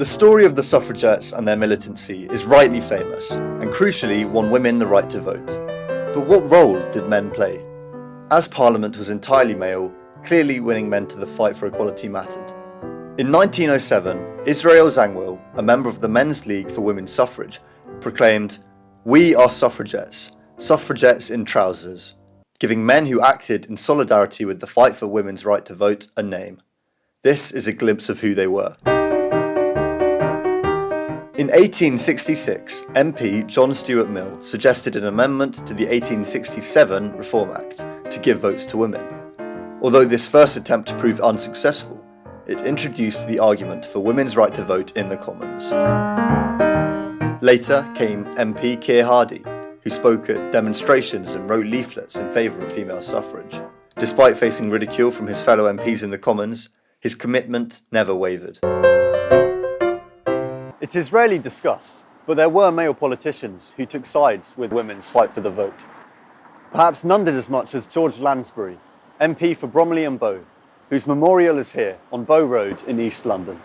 The story of the suffragettes and their militancy is rightly famous, and crucially won women the right to vote. But what role did men play? As Parliament was entirely male, clearly winning men to the fight for equality mattered. In 1907, Israel Zangwill, a member of the Men's League for Women's Suffrage, proclaimed, "We are suffragettes, suffragettes in trousers," giving men who acted in solidarity with the fight for women's right to vote a name. This is a glimpse of who they were. In 1866, MP John Stuart Mill suggested an amendment to the 1867 Reform Act to give votes to women. Although this first attempt proved unsuccessful, it introduced the argument for women's right to vote in the Commons. Later came MP Keir Hardie, who spoke at demonstrations and wrote leaflets in favour of female suffrage. Despite facing ridicule from his fellow MPs in the Commons, his commitment never wavered. It is rarely discussed, but there were male politicians who took sides with women's fight for the vote. Perhaps none did as much as George Lansbury, MP for Bromley and Bow, whose memorial is here on Bow Road in East London.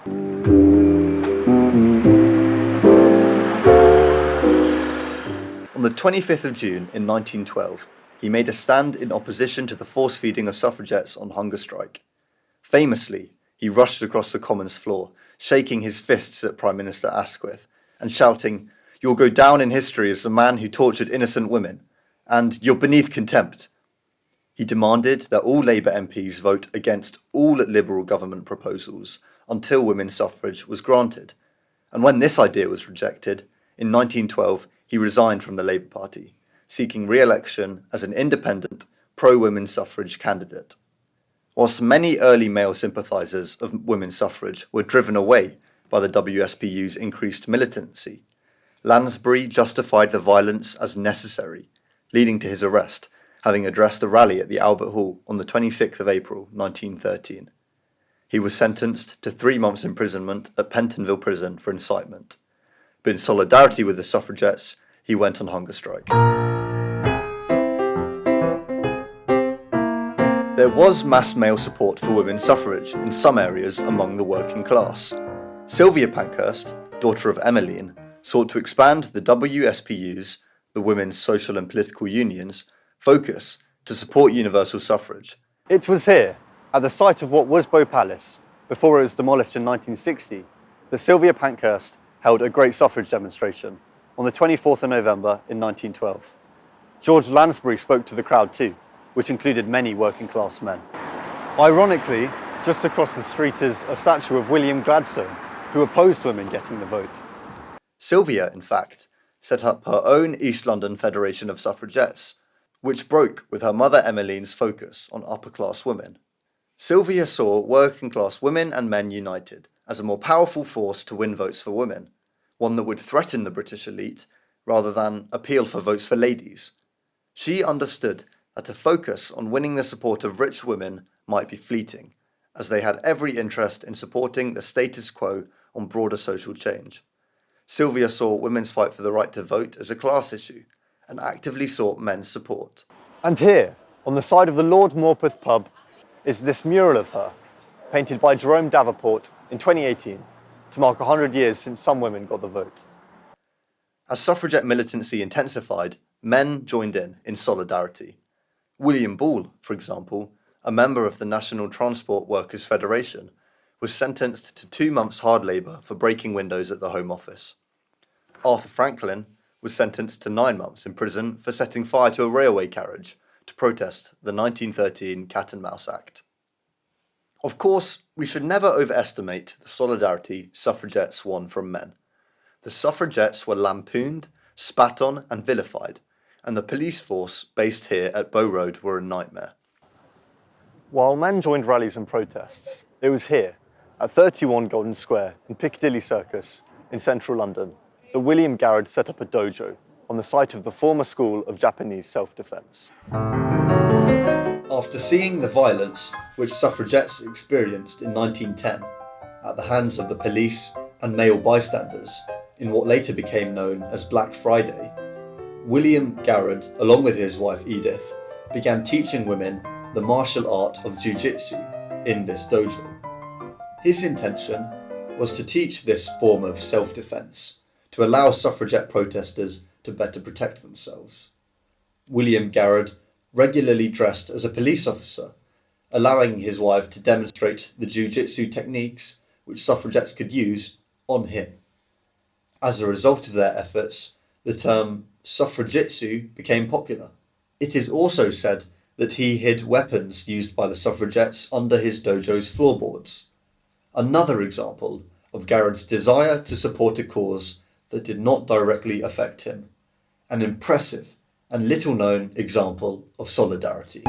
On the 25th of June in 1912, he made a stand in opposition to the force-feeding of suffragettes on hunger strike. Famously, he rushed across the Commons floor, shaking his fists at Prime Minister Asquith and shouting, "You'll go down in history as the man who tortured innocent women, and you're beneath contempt." He demanded that all Labour MPs vote against all Liberal government proposals until women's suffrage was granted, and when this idea was rejected, in 1912 he resigned from the Labour Party, seeking re-election as an independent, pro-women's suffrage candidate. Whilst many early male sympathisers of women's suffrage were driven away by the WSPU's increased militancy, Lansbury justified the violence as necessary, leading to his arrest, having addressed a rally at the Albert Hall on the 26th of April 1913. He was sentenced to 3 months' imprisonment at Pentonville Prison for incitement, but in solidarity with the suffragettes, he went on hunger strike. There was mass male support for women's suffrage in some areas among the working class. Sylvia Pankhurst, daughter of Emmeline, sought to expand the WSPU's, the Women's Social and Political Unions, focus to support universal suffrage. It was here, at the site of what was Bow Palace, before it was demolished in 1960, that Sylvia Pankhurst held a great suffrage demonstration on the 24th of November in 1912. George Lansbury spoke to the crowd too, which included many working class men. Ironically, just across the street is a statue of William Gladstone, who opposed women getting the vote. Sylvia, in fact, set up her own East London Federation of Suffragettes, which broke with her mother Emmeline's focus on upper-class women. Sylvia saw working-class women and men united as a more powerful force to win votes for women, one that would threaten the British elite rather than appeal for votes for ladies. She understood that a focus on winning the support of rich women might be fleeting, as they had every interest in supporting the status quo on broader social change. Sylvia saw women's fight for the right to vote as a class issue, and actively sought men's support. And here, on the side of the Lord Morpeth pub, is this mural of her, painted by Jerome Davenport in 2018, to mark 100 years since some women got the vote. As suffragette militancy intensified, men joined in solidarity. William Ball, for example, a member of the National Transport Workers' Federation, was sentenced to 2 months hard labour for breaking windows at the Home Office. Arthur Franklin was sentenced to 9 months in prison for setting fire to a railway carriage to protest the 1913 Cat and Mouse Act. Of course, we should never overestimate the solidarity suffragettes won from men. The suffragettes were lampooned, spat on and vilified, and the police force based here at Bow Road were a nightmare. While men joined rallies and protests, it was here, at 31 Golden Square in Piccadilly Circus in central London, that William Garrard set up a dojo on the site of the former School of Japanese Self-Defense. After seeing the violence which suffragettes experienced in 1910 at the hands of the police and male bystanders in what later became known as Black Friday, William Garrard, along with his wife Edith, began teaching women the martial art of jiu-jitsu in this dojo. His intention was to teach this form of self-defence, to allow suffragette protesters to better protect themselves. William Garrard regularly dressed as a police officer, allowing his wife to demonstrate the jiu-jitsu techniques which suffragettes could use on him. As a result of their efforts, the term suffragitsu became popular. It is also said that he hid weapons used by the suffragettes under his dojo's floorboards. Another example of Garrard's desire to support a cause that did not directly affect him. An impressive and little-known example of solidarity.